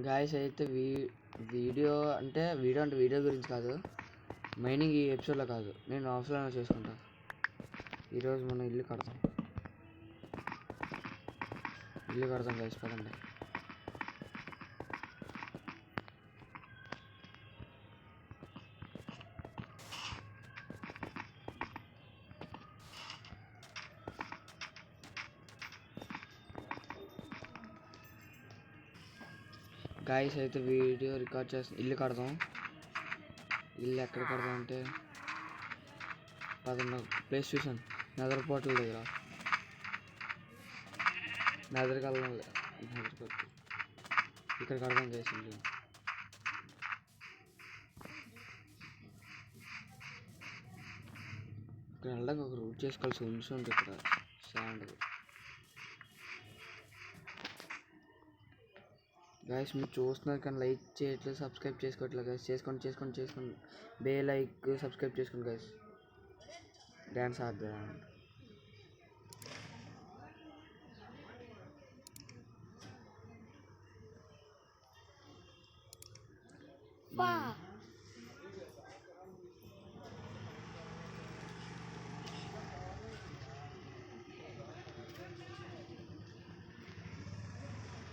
Guys అయితే video అంటే video గురించి కాదు, మైనింగ్ ఈ ఎపిసోడ్లో కాదు, నేను ఆఫ్లైన్లో చేసుకుంటా. ఈరోజు మనం ఇల్లు కడతాం గాయస్, పదండి. గాయస్ అయితే వీడియో రికార్డ్ చేస్తాం, ఇల్లు కడదాం. ఇల్లు ఎక్కడ కడదాం అంటే పదన్న ప్లేస్ చూసాను, నెదర్ పోర్టల్ దగ్గర. నెదర్ కడదాం, ఇక్కడ కడదాం గాయస్ ఇల్లు. ఇక్కడ వెళ్ళడానికి ఒక రూట్ చేసుకోవాల్సి ఉంటుంది. ఇక్కడ శాండ్. గాయస్ మీరు చూస్తున్నారు కానీ లైక్ చేయట్లేదు, సబ్స్క్రైబ్ చేసుకోవట్లేదు గాయస్. చేసుకోండి. లైక్ సబ్స్క్రైబ్ చేసుకోండి గాయస్. డ్యాన్స్ ఆడదాం.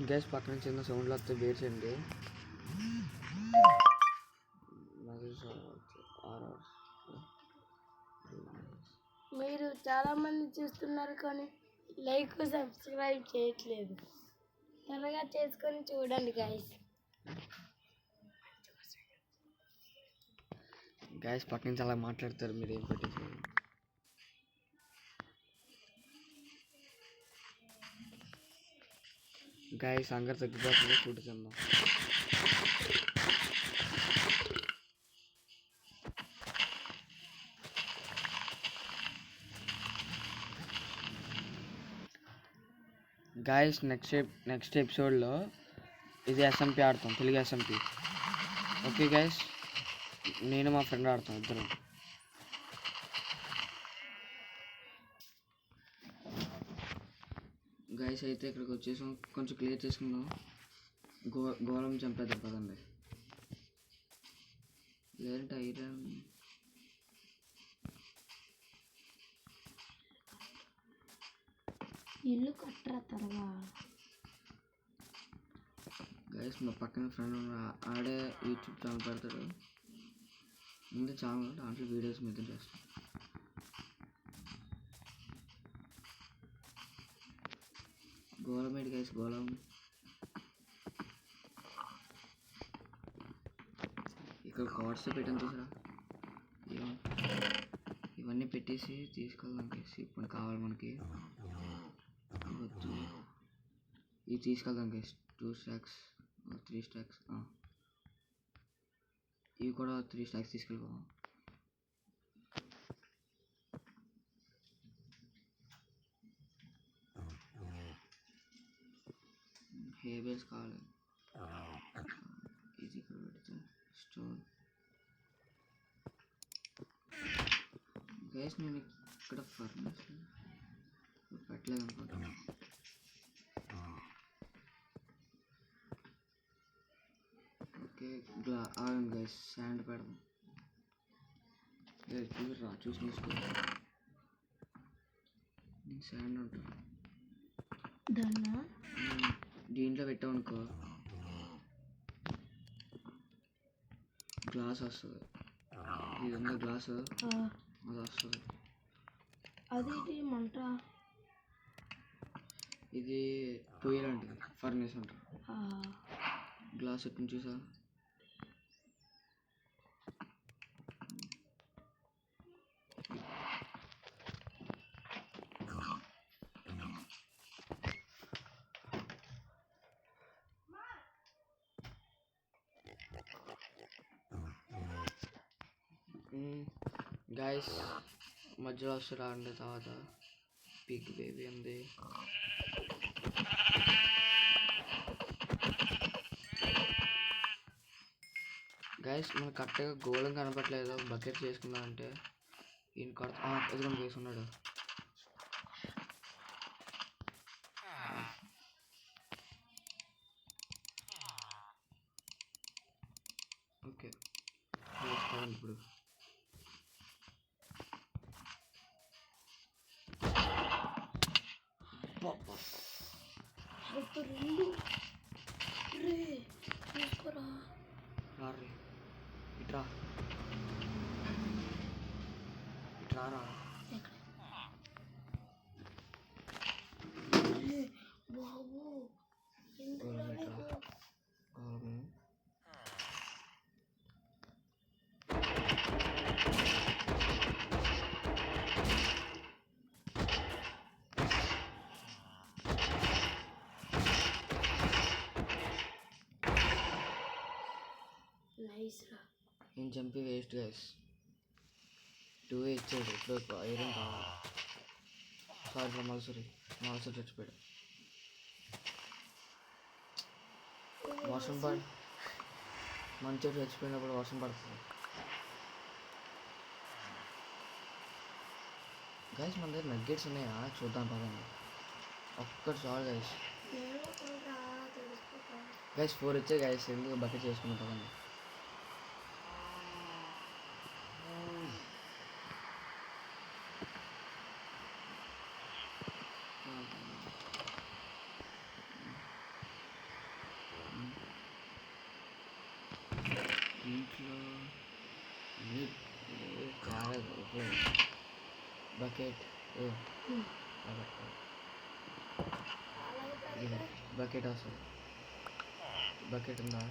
గ్యాస్ పక్కన చిన్న సౌండ్లు వస్తే వేర్చండి. మీరు చాలా మంది చూస్తున్నారు కానీ లైక్ సబ్స్క్రైబ్ చేయట్లేదు. త్వరగా చేసుకొని చూడండి గాయస్. గాయస్ పక్క నుంచి అలా మాట్లాడతారు, మీరు ఏం పట్టించుకోండి. గాయస్ అందరు తగ్గిపోతుంది, ఫుడ్ తిందాం. గాయస్ నెక్స్ట్ ఎపిసోడ్లో ఇది SMP ఆడతాం, తెలుగు SMP. ఓకే గాయస్, నేను మా ఫ్రెండ్ ఆడతాం ఇద్దరం. గాయస్ అయితే ఇక్కడికి వచ్చేసాం, కొంచెం క్లియర్ చేసుకుందాం. గోళం చంపేద్దాం పదండి. లేదంటే ఐరన్ ఇల్లు కట్టరా త్వరగా. గైస్ మా పక్కన ఫ్రెండ్ ఆడే యూట్యూబ్ ఛానల్ పెడతాడు, ముందు ఛానల్ దాంట్లో వీడియోస్ మీద చేస్తాం. గోళం ఏంటి గైస్, గోళం ఇక్కడ కార్డ్స్ పెట్టాను చూసారా. ఇవన్నీ పెట్టేసి తీసుకెళ్దాం గైస్. ఇప్పుడు కావాలి మనకి, ఇవి తీసుకెళ్దాం గైస్. 2 stacks 3 stacks, ఇవి కూడా 3 stacks తీసుకెళ్ళిపోదాం. హేబెల్స్ కావాలి, ఇది ఇక్కడ పెడితే స్టోన్. గైస్ నేను ఇక్కడ ఫర్నెస్ పెట్టలేదు అనుకుంటున్నాను. ఓకే ఆగండి గైస్, శాండ్ పెడదాం. చూసి శాండ్ ఉంటుంది దీంట్లో పెట్టామనుకో గ్లాస్ వస్తుంది. ఇది ఉన్న గ్లాస్ అది వస్తుంది. అది మంట, ఇది పొయ్యి లాంటిది, ఫర్నేస్ అంటారు. గ్లాస్ ఎట్టు చూసా. గాయస్ మధ్యలో వస్తారా అండి, తర్వాత పిగ్ బేబీ ఉంది. గాయస్ మనకు కరెక్ట్గా గోళం కనపట్లేదు, బకెట్ చేసుకుందాం అంటే ఈయన ఎదుగుని వేసుకున్నాడు. పదండి ఇప్పుడు. రెండు రే తీసుకోరా. రారీ ఇట్రా ఇట్రారా. బాబు ఎందుకు నైస్ రా. నేను చంపి వేస్ట్ గైస్. 2 ఇచ్చాడు. ఇప్పుడు ఐరన్ కావాలి. సారీ ఫ్రమ్ మల్సూరి చచ్చిపోయాడు. వర్షం మంచిగా చచ్చిపోయినప్పుడు వర్షం పడుతుంది గైస్. మన దగ్గర నగ్గెట్స్ ఉన్నాయా చూద్దాం పదండి. ఒక్కటి చాలు గైస్. గైస్ 4 వచ్చాయి గైస్. ఎందుకు బకెట్ చేసుకున్నాం పదండి. ఇంట్లో బకెట్ బకెట్ వస్తుంది. బకెట్ ఉందా?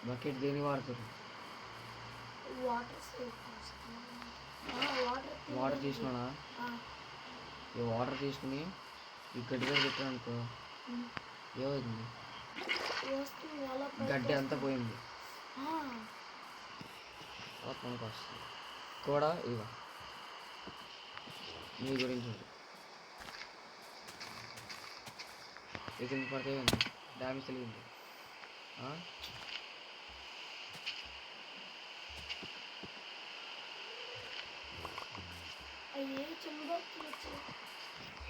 బకెట్ దేని వాడుతారు? వాటర్ తీసుకున్నా. ఈ వాటర్ తీసుకుని ఈ గడ్డి దగ్గర పెట్టాను అనుకో, ఏమైంది? గడ్డి అంతా పోయింది. పనికి వస్తుంది కూడా. ఇక మీ గురించి ఇక పడితే డ్యామేజ్ తెలియంది.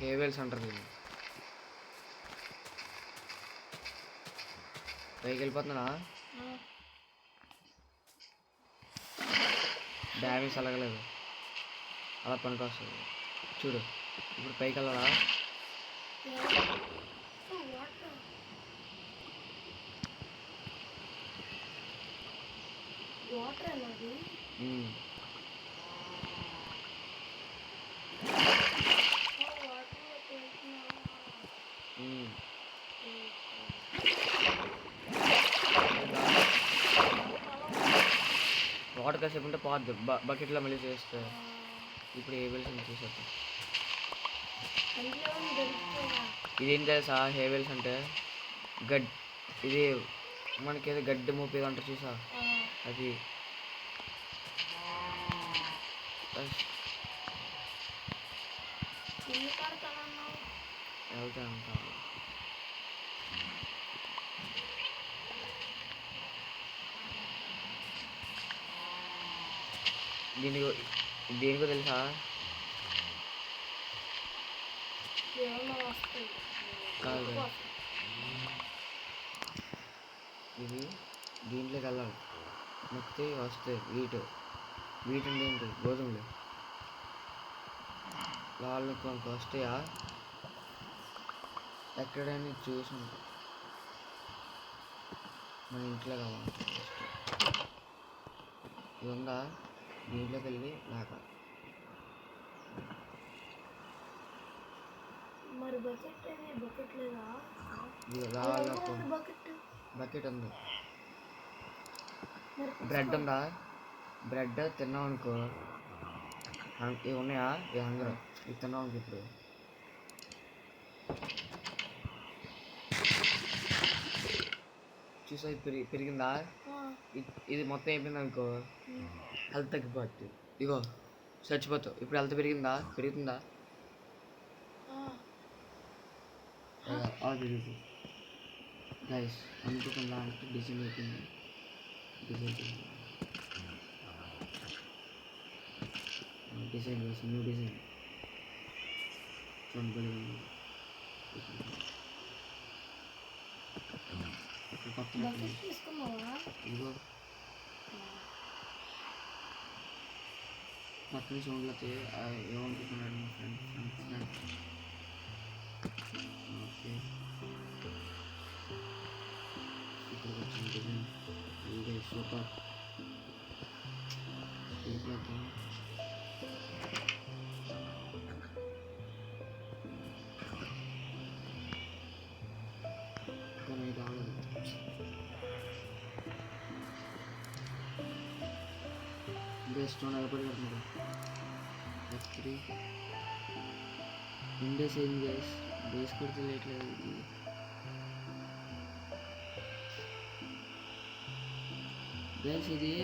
హేవెల్స్ అంటారు దీన్ని. పైకి వెళ్ళిపోతున్నా. డ్యామేజ్ అలగలేదు. అలా పనికి వస్తుంది చూడు. ఇప్పుడు పైకి వెళ్ళాలా? వాటర్ కాసేపు ఉంటే పోద్దు. బకెట్లో మళ్ళీ చేస్తే. ఇప్పుడు హేవెల్స్ చూసేద్దాం. ఇదేం తెలుసా? హేవెల్స్ అంటే ఇది మనకి ఏదో గడ్డి మోపేది అంటారు చూసా, అది. వెళ్తాను. దేనికో తెలుసా? కాదు, ఇది దీంట్లోకి వెళ్ళాలి. మొత్తం వస్తాయి వీటి ఏంటి గోధుమలు వాళ్ళు కొంత వస్తాయా? ఎక్కడైనా చూసి మన ఇంట్లో కావాలి. ఇది ఉందా? దీంట్లోకి వెళ్ళి లాగా. బకెట్ ఉంది. బ్రెడ్ ఉందా? బ్రెడ్ తిన్నాం అనుకో, ఇవి ఉన్నాయా? ఇవి అందరూ ఇవి తిన్నాం అనుకో. ఇప్పుడు చూసా పెరిగిందా? ఇది మొత్తం అయిపోయింది అనుకో, హెల్త్ తగ్గిపోద్ది. ఇగో చచ్చిపోతావు. ఇప్పుడు హెల్త్ పెరుగుతుందా? పెరుగుతుంది గైస్. అనుకుంటుందా అంటే డిజైన్ అయిపోయింది. డిజైన్ వేసి న్యూ డిజైన్ చూడండి. ఇప్పుడు కొత్త బకెట్ తీసుకున్నావా? ఇదిగో పక్కన సౌండ్లు అయితే ఏమనుకుంటున్నాడు మా ఫ్రెండ్ ఓకే ఇక్కడ వచ్చింది ఇదే సూపర్ కానీ రాలేదు బెస్ట్ అయిపోతుంది F3 ఇండస్ ఏం గైస్ బేస్ కొడితే లేట్లేదు ఇది గైస్ ఇది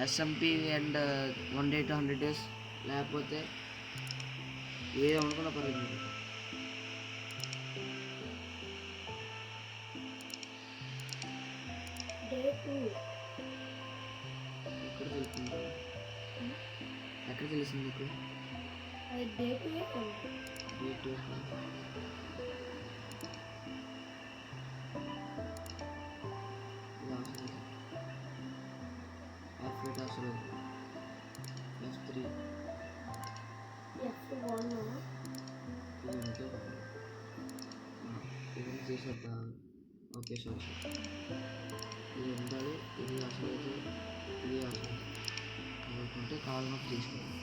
SMP and 1 day to 100 days లేకపోతే ఏదో అనుకున్నా పర్లేదు డే 2 ఎక్కడ తెలుస్తుంది ఎక్కడ తెలిసింది నీకు అది డే 2 డేట్ F8 అసలు F3 F1 ఇది చేసేద్దాం ఓకే సారీ ఇది ఉండాలి ఇది అసలు అయితే ఇది అసలు అనుకుంటే కావాలన్నప్పుడు తీసుకోండి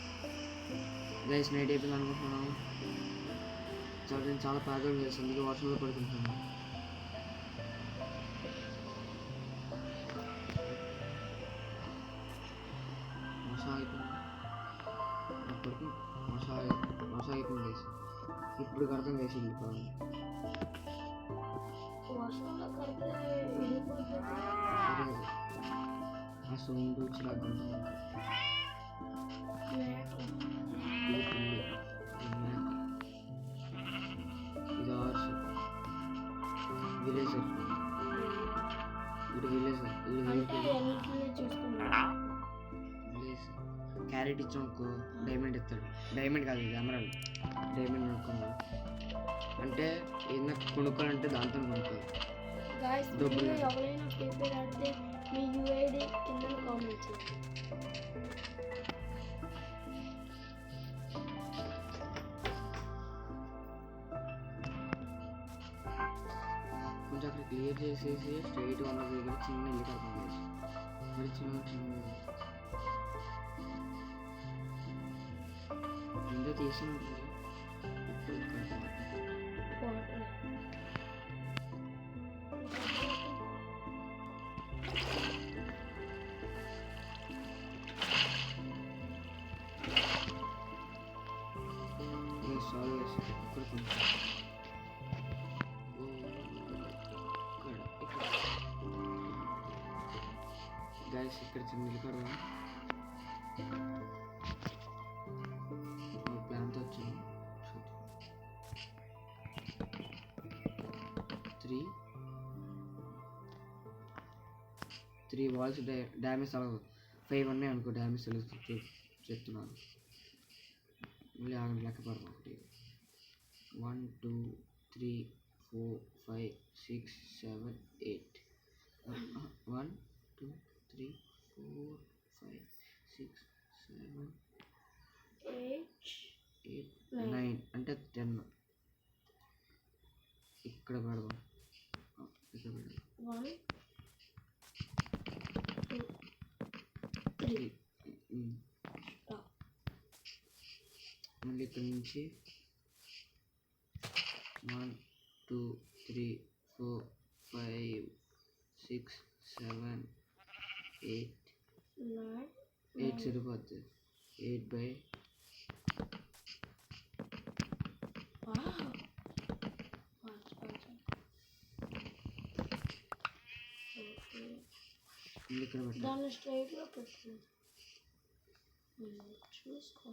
గైస్ నైట్ అయిపోయింది అనుకుంటున్నాను నేను చాలా ప్యాకెట్ చేస్తాను అందుకే వర్షంలో పడుకుంటున్నాను వర్షం అయిపోయింది అప్పటికి వర్షం అయిపోయింది గైస్ ఇప్పుడు అర్థం చేసి వెళ్ళిపోవాలి వర్షంలో కడితే వెళ్ళిపోతుంది. ఆ సౌండ్ వచ్చినాక ఇది అవర్స్ విలేజర్ ఇటు విలేజర్ అంటే ఎన్నిటిని చూసుకున్నా విలేజ్ క్యారెట్ ఇచ్చామనుకో డైమండ్ ఇస్తాడు డైమండ్ కాదు ఇది ఎమరాల్డ్ డైమండ్ అనుకున్నాను అంటే ఏదైనా కొనుక్కోవాలంటే దాంతో కొనుక్కోవాలి గాయస్ మీరు ఎవరైనా ఫ్రీ ఫైర్ ఆడితే మీ యూఐడి కింద కామెంట్ చేయండి. కొంచెం అక్కడ క్లియర్ చేసేసి స్ట్రైట్ ఉన్న దగ్గర చిన్న ఇల్లు కడతాం మరి చిన్న కింద తీసుకుంటుంది ఇప్పుడు కడతాం వాటర్ సాల్వ్ చేసి ఇక్కడ కొంచెం గైస్ ఇక్కడ చిన్న ఇల్లు కడదాం ప్లాన్తో వచ్చాను 3 వాల్స్ డ్యామేజ్ అవ్వదు 5 ఉన్నాయి అనుకో డ్యామేజ్ చెప్తున్నాను మళ్ళీ ఆగం లెక్క పడదాం 1 2 3 4 5 6 7 8 1 2 3 4 5 6 7 8 9 అంటే 10 ఇక్కడ పెడదాం ఇక్కడ పెడదాం 1 2 3 మళ్ళీ ఇక్కడ నుంచి 1 2 3 4 5 6 7 8 8 సరిపోద్ది 8 by ఇక్కడ పెట్టాలి దాన్ని స్ట్రైట్గా పెట్టు చూసుకో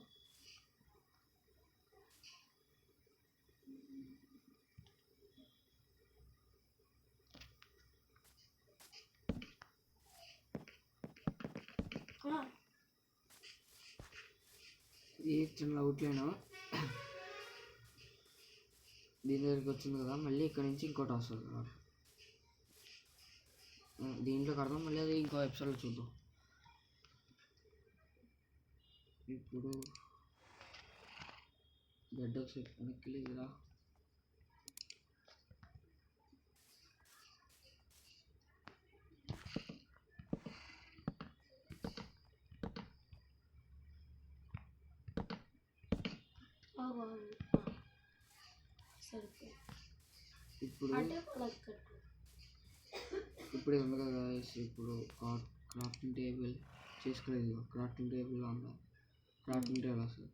ఇది చిన్న అవుట్లైన్ దీని దగ్గరికి వచ్చింది కదా మళ్ళీ ఇక్కడ నుంచి ఇంకోటి వస్తుంది దీంట్లో కడదాం, మళ్ళీ అది ఇంకో ఎపిసోడ్లో చూద్దాం. ఇప్పుడు బెడ్ ఒకసారి వెనక్కి లేదురా. సరిపోయి ఇప్పుడు అంటే పొలం కట్టు. ఇప్పుడు ఉంది కదా guys, ఇప్పుడు క్రాఫ్టింగ్ టేబుల్ చేసుకోలేదు. క్రాఫ్టింగ్ టేబుల్ ఉందా? క్రాఫ్టింగ్ టేబుల్ అసలు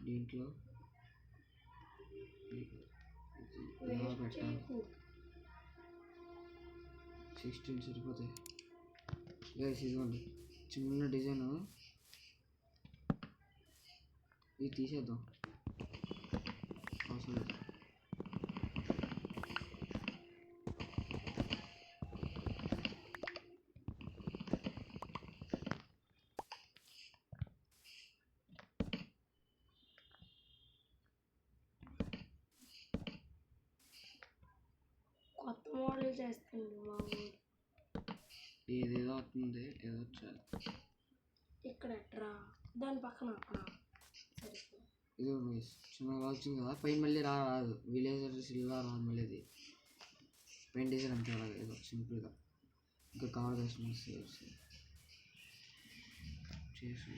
దీంట్లో ఎలా పెట్టాలి? 16 సరిపోతాయి గైస్. ఇదిగోండి చిన్న డిజైన్, ఇది తీసేద్దాం అవసరం లేదు. కొత్త మోడల్ చేస్తుంది మా ఊరు. ఏదేదో అవుతుంది, ఏదో వచ్చాలి. ఇక్కడ రా, దాని పక్కన సరిపోయి. ఇది చిన్నగా వచ్చింది కదా, పైన మళ్ళీ రాదు. విలేజర్స్ ఇలా రాదు మళ్ళీ. అది పెయింట్ డిజైన్ అంతే రాదు, ఏదో సింపుల్గా. ఇంకా కావాలి కస్టమర్ సేవ్స్ చేసి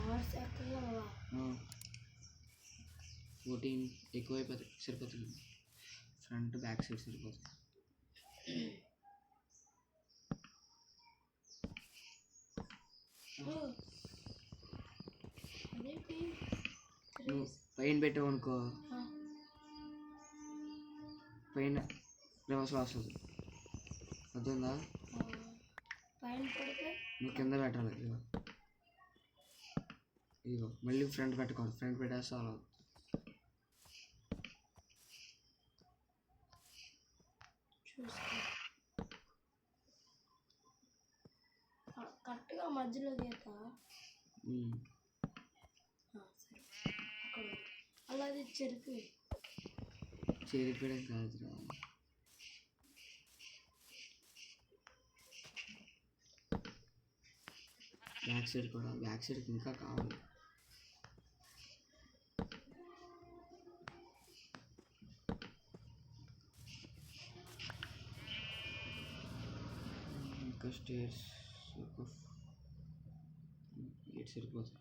హార్స్ ఎక్కగలవా? 14 ఎక్కువైపోతాయి, సరిపోతుంది. ఫ్రంట్ బ్యాక్ సైడ్ సరిపోతుంది. అదేంటి నువ్వు పైన పెట్టావు అనుకో, పైన రివర్స్లో వస్తుంది, అర్థందా? పైన పడితే నువ్వు కింద పెట్టాలి. ఇదిగో మళ్ళీ ఫ్రంట్ పెట్టుకోవాలి. ఫ్రంట్ పెట్టేస్తే అలా చూసుకో. కరెక్ట్గా మధ్యలో గీత. సరే అక్కడ అలా అది చెరిపేయడం కాదురా. బ్యాక్ సైడ్ కూడా, బ్యాక్ సైడ్కి ఇంకా కావాలి. ఇంకా స్టేర్స్ ఎయిట్ సరిపోతాయి.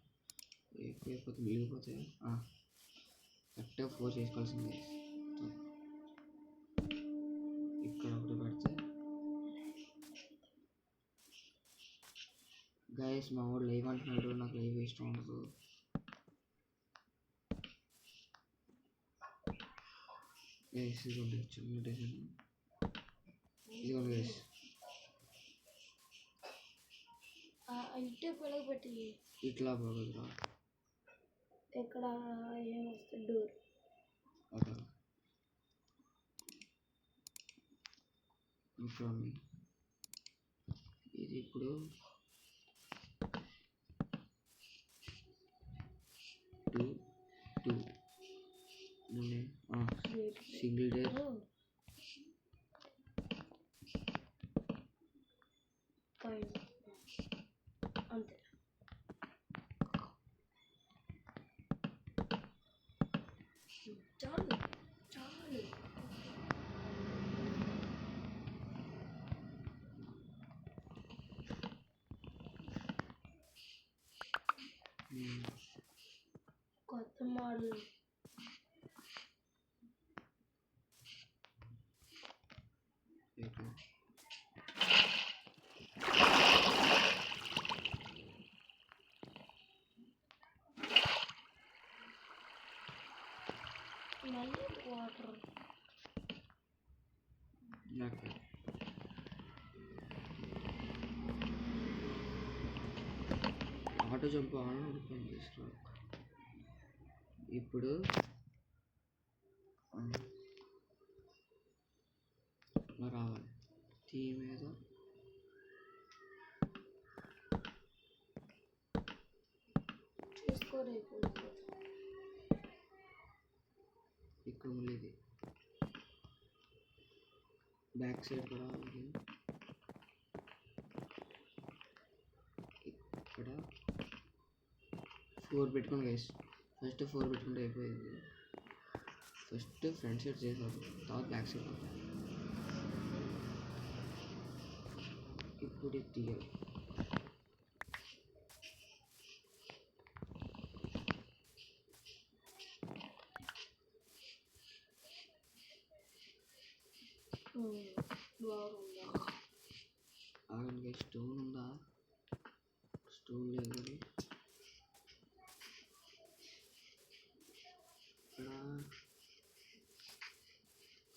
ఎక్కువైపోతే మిగిలిపోతాయి. కరెక్ట్గా 4 చేసుకోవాల్సిందే. ఇక్కడ ఒకటి పెడితే గైస్, మా వాడు లైవ్ అంటున్నాడు, నాకు లైవ్ ఇష్టం ఉండదు. గైస్ ఇదిగోండి చిన్న డిజైన్, ఇదిగోండి గైస్. ఇటే పొలగ పెట్టి ఇట్లా బాగుందిరా. ఇక్కడ ఏమొస్తుంది? డోర్. అక్కడ ఇక్కడ ఉంది. ఇది ఇప్పుడు 2 సింగిల్ డోర్. అంతే. చాలు చాలు. కొత్త మోడల్. మళ్ళీ water. Auto jump on open చేసుకో. ఇప్పుడు అలా రావాలి. తీ మీద చూసుకోరేపు ఇక్కడ మళ్ళీ ఇది బ్యాక్ సైడ్ కూడా ఉంది. ఇక్కడ 4 పెట్టుకోండి గైస్. ఫస్ట్ 4 పెట్టుకుంటే అయిపోయింది. ఫస్ట్ ఫ్రంట్ సైడ్ చేసారు, తర్వాత బ్యాక్ సైడ్. ఇప్పుడు ఇది తీయాలి. ఆగండి, స్టోన్ ఉందా? స్టోన్ లేదు కదా. ఇక్కడ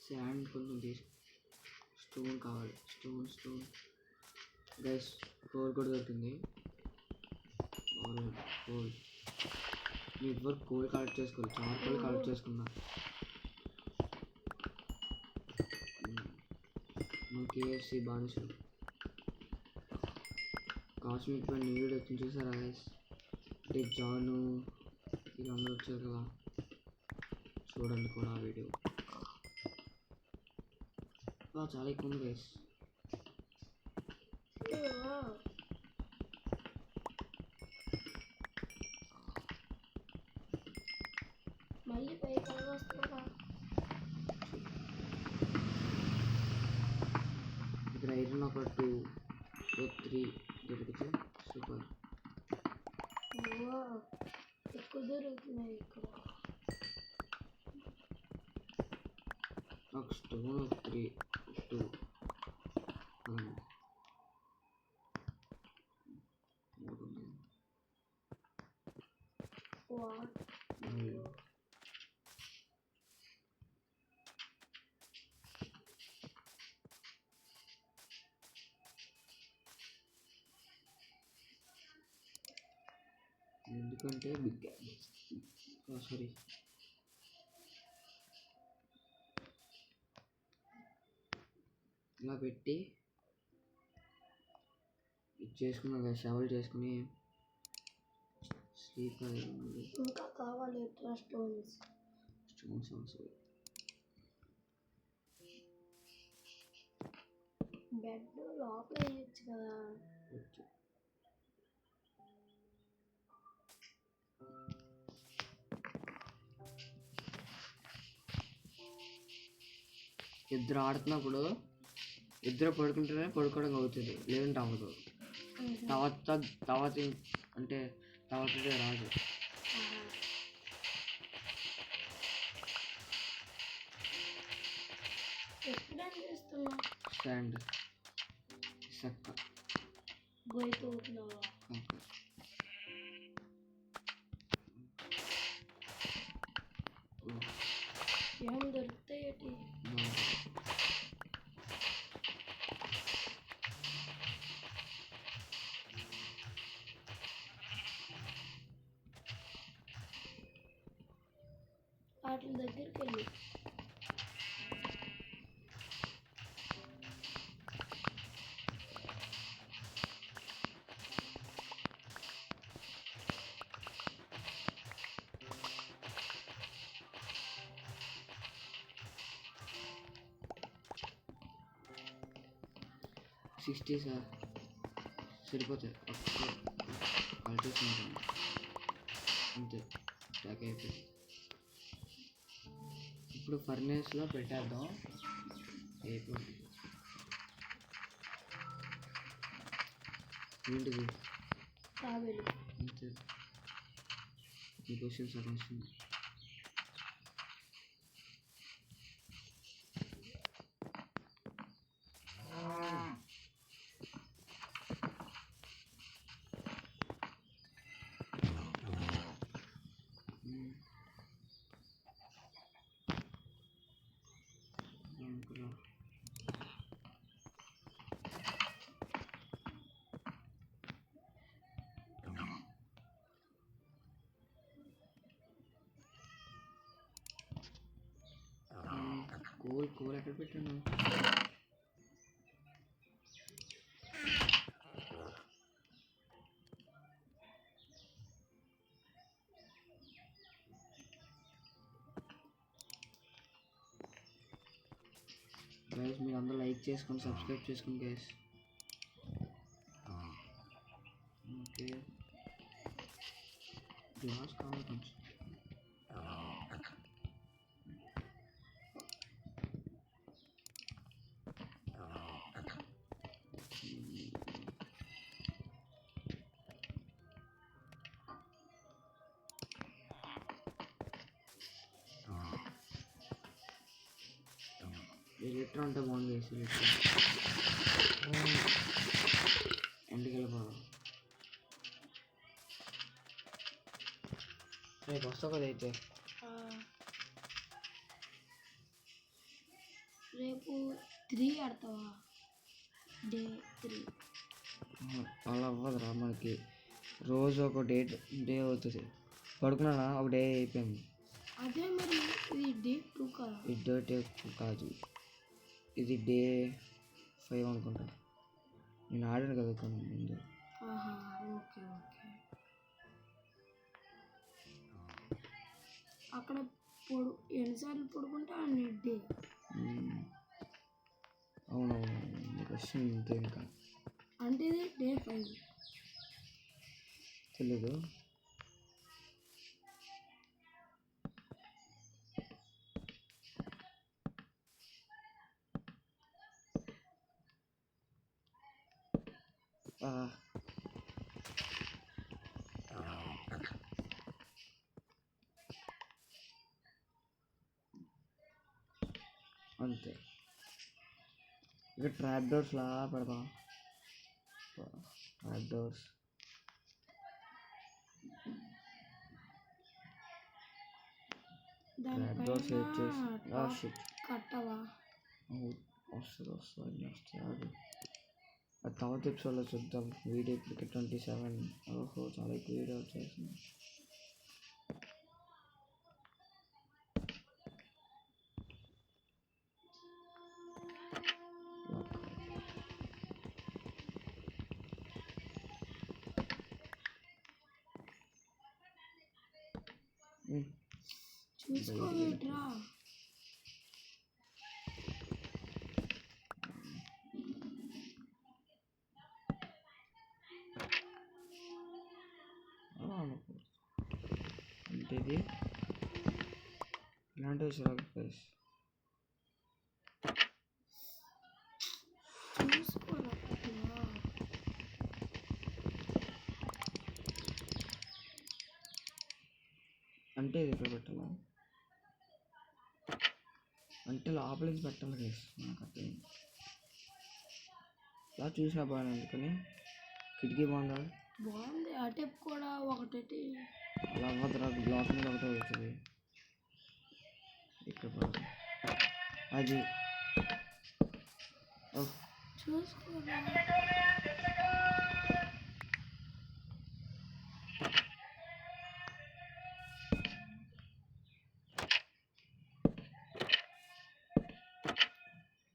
శాండ్ కొంచెం తీసి స్టోన్ కావాలి. స్టోన్ గైస్, కోల్ కూడా దొరికింది. కోల్ మీ ఎవరు కోల్ కలెక్ట్ చేసుకోవాలి. చాలా కోల్ కలెక్ట్ చేసుకున్నా. మన కేఎఫ్సి బానిసలు. కాస్మిక్ పై వీడియో వచ్చింది చూసారా గైస్? అంటే జాను వీళ్ళందరూ వచ్చారు కదా, చూడండి కూడా ఆ వీడియో. చాలా ఎక్కువ ఉంది గైస్. మళ్ళీ పైకి వస్తారా? ఇక్కడ ఐరన్ ఒక 2 3 దొరికితే సూపర్. ఎక్కువ దొరుకుతున్నాయి ఇక్కడ. ఒక స్టోన్ 3 2 ఎందుకంటే సారీ ఇలా పెట్టి ఇది చేసుకున్నాం కదా, షవల్ చేసుకుని స్లీప్. ఇంకా కావాలి ఎట్లా స్టోన్స్ అవసరం. బెడ్ లోపల వేయచ్చు కదా. ఇద్దరు ఆడుతున్నప్పుడు ఇద్దరు పడుకుంటేనే పడుకోవడం అవుతుంది, లేదంటే అవ్వదు. తర్వాత అంటే తర్వాత రాదు. స్టాండ్ సక్క ఏం దొరుకుతాయి. వాటి దగ్గరికి వెళ్ళి $60 సార్ సరిపోతాయి. కలిసేసుకుంటాను అంతే, స్టాక్ అయిపోయింది. ఇప్పుడు ఫర్నేస్లో పెట్టేద్దాం. అయిపోయింది. ఏంటిది? అంతే, ఈ క్వశ్చన్ సగం వస్తుంది. కోల్ ఎక్కడ పెట్టాను? గైస్ మీరు అందరూ లైక్ చేసుకొని సబ్స్క్రైబ్ చేసుకోండి గైస్. ఓకే గ్లాస్ కావాలి కొంచెం. లీటర్ అంటే బాగుంది వేసి లీటర్ ఎండికి వెళ్ళిపోదాం. రేపు వస్తావు కదా అయితే. రేపు 3 ఆడతావా? డే 3 అలా అవ్వదురా, మనకి రోజు ఒక డే అవుతుంది. పడుకున్నానా ఒక డే అయిపోయింది. అదే మరి ఇది డే 2 కదా? ఇది డే 2 కాదు, ఇది డే 5 అనుకుంటా. నేను ఆడాను కదా కొన్ని ముందు. Okay okay. అక్కడ ఎన్నిసార్లు పడుకుంటా అన్ని డే. అవునవును నీకు వస్తుంది ఇంతే. ఇంకా అంటే ఇది డే 5 తెలీదు. అంతే. ఇక ట్రాప్ డోర్స్ లా పెడతాం. ట్రాప్ డోర్స్ సెట్ చేసి కట్టవా? వస్తుంది అన్నీ వస్తాయి. అది తర్వాత ఎపిసోడ్లో చూద్దాం. వీడియో ఇప్పటికే 27. ఓహో చాలా ఎక్కువ వీడియో వచ్చేసింది. చూసుకోవేట్రా? అంటే ఇది ఇలాంటివి చిరాకు ప్లేస్. అంటే ఇది ఇక్కడ పెట్టాలా? అంటే లోపలికి పెట్టాలి గైస్. నాకు అర్థం ఇలా చూసినా బాగానే అందుకని. కిటికీ బాగుందా? బాగుంది. అటెప్ కూడా ఒకటి అలా అవ్వదురా, బ్లాక్ మీద ఒకటే అవుతుంది. ఇక్కడ అది చూసుకోరా.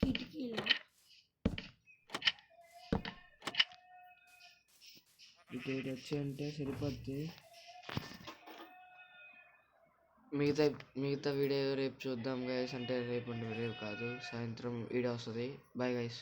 కిటికీలో ఇటు వచ్చి అంటే సరిపోద్ది. మిగతా వీడియో రేపు చూద్దాం గైస్. అంటే రేపు కాదు, సాయంత్రం వీడియో వస్తుంది. Bye guys.